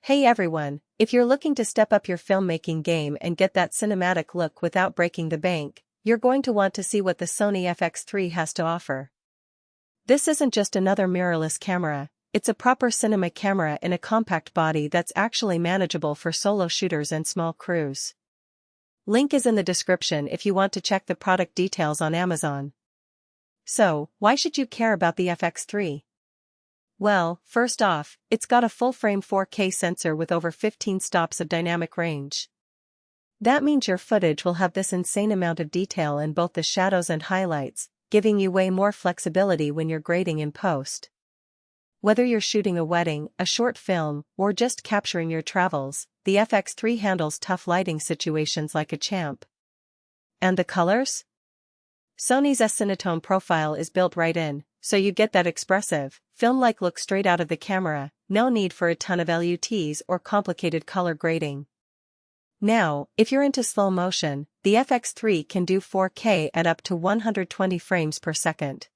Hey everyone, if you're looking to step up your filmmaking game and get that cinematic look without breaking the bank, you're going to want to see what the Sony FX3 has to offer. This isn't just another mirrorless camera, it's a proper cinema camera in a compact body that's actually manageable for solo shooters and small crews. Link is in the description if you want to check the product details on Amazon. So, why should you care about the FX3? Well, first off, it's got a full-frame 4K sensor with over 15 stops of dynamic range. That means your footage will have this insane amount of detail in both the shadows and highlights, giving you way more flexibility when you're grading in post. Whether you're shooting a wedding, a short film, or just capturing your travels, the FX3 handles tough lighting situations like a champ. And the colors? Sony's S-Cinetone profile is built right in, so you get that expressive, film-like look straight out of the camera, no need for a ton of LUTs or complicated color grading. Now, if you're into slow motion, the FX3 can do 4K at up to 120 frames per second.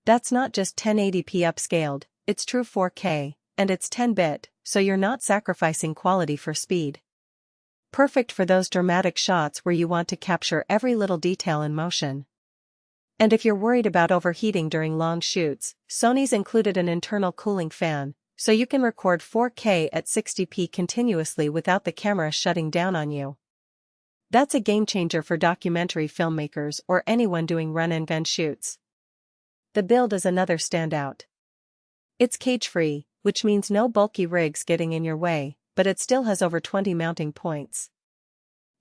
That's not just 1080p upscaled, it's true 4K, and it's 10-bit, so you're not sacrificing quality for speed. Perfect for those dramatic shots where you want to capture every little detail in motion. And if you're worried about overheating during long shoots, Sony's included an internal cooling fan, so you can record 4K at 60p continuously without the camera shutting down on you. That's a game changer for documentary filmmakers or anyone doing run-and-gun shoots. The build is another standout. It's cage-free, which means no bulky rigs getting in your way, but it still has over 20 mounting points.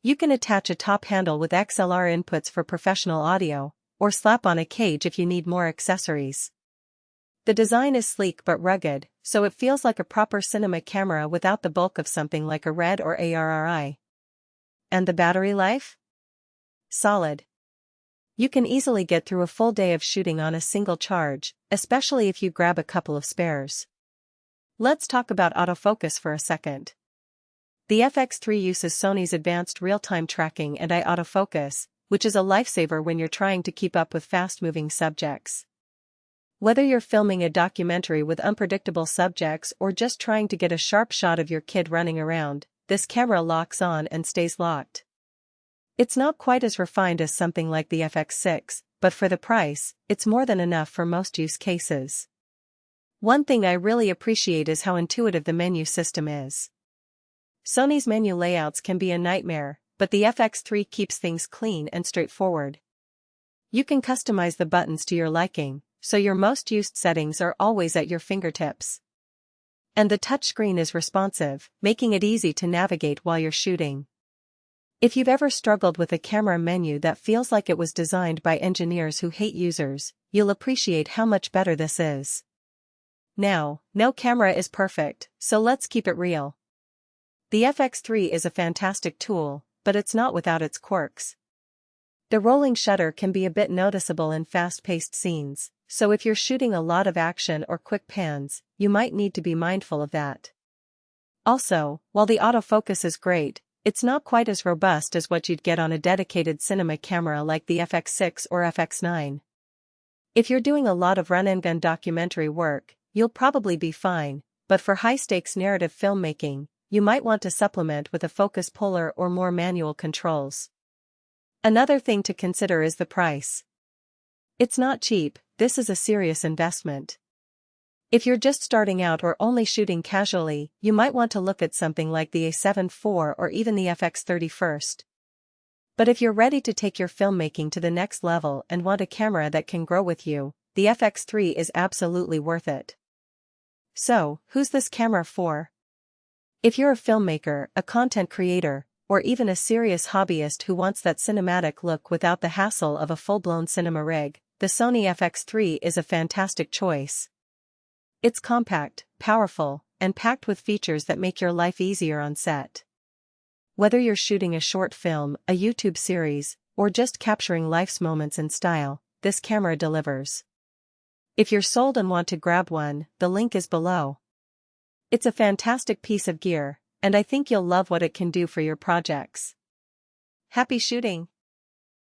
You can attach a top handle with XLR inputs for professional audio, or slap on a cage if you need more accessories. The design is sleek but rugged, so it feels like a proper cinema camera without the bulk of something like a RED or ARRI. And the battery life? Solid. You can easily get through a full day of shooting on a single charge, especially if you grab a couple of spares. Let's talk about autofocus for a second. The FX3 uses Sony's advanced real-time tracking and eye autofocus, which is a lifesaver when you're trying to keep up with fast-moving subjects. Whether you're filming a documentary with unpredictable subjects or just trying to get a sharp shot of your kid running around, this camera locks on and stays locked. It's not quite as refined as something like the FX6, but for the price, it's more than enough for most use cases. One thing I really appreciate is how intuitive the menu system is. Sony's menu layouts can be a nightmare, but the FX3 keeps things clean and straightforward. You can customize the buttons to your liking, so your most used settings are always at your fingertips. And the touchscreen is responsive, making it easy to navigate while you're shooting. If you've ever struggled with a camera menu that feels like it was designed by engineers who hate users, you'll appreciate how much better this is. Now, no camera is perfect, so let's keep it real. The FX3 is a fantastic tool, but it's not without its quirks. The rolling shutter can be a bit noticeable in fast-paced scenes, so if you're shooting a lot of action or quick pans, you might need to be mindful of that. Also, while the autofocus is great, it's not quite as robust as what you'd get on a dedicated cinema camera like the FX6 or FX9. If you're doing a lot of run-and-gun documentary work, you'll probably be fine, but for high-stakes narrative filmmaking, you might want to supplement with a focus puller or more manual controls. Another thing to consider is the price. It's not cheap, this is a serious investment. If you're just starting out or only shooting casually, you might want to look at something like the A7 IV or even the FX30 first. But if you're ready to take your filmmaking to the next level and want a camera that can grow with you, the FX3 is absolutely worth it. So, who's this camera for? If you're a filmmaker, a content creator, or even a serious hobbyist who wants that cinematic look without the hassle of a full-blown cinema rig, the Sony FX3 is a fantastic choice. It's compact, powerful, and packed with features that make your life easier on set. Whether you're shooting a short film, a YouTube series, or just capturing life's moments in style, this camera delivers. If you're sold and want to grab one, the link is below. It's a fantastic piece of gear, and I think you'll love what it can do for your projects. Happy shooting!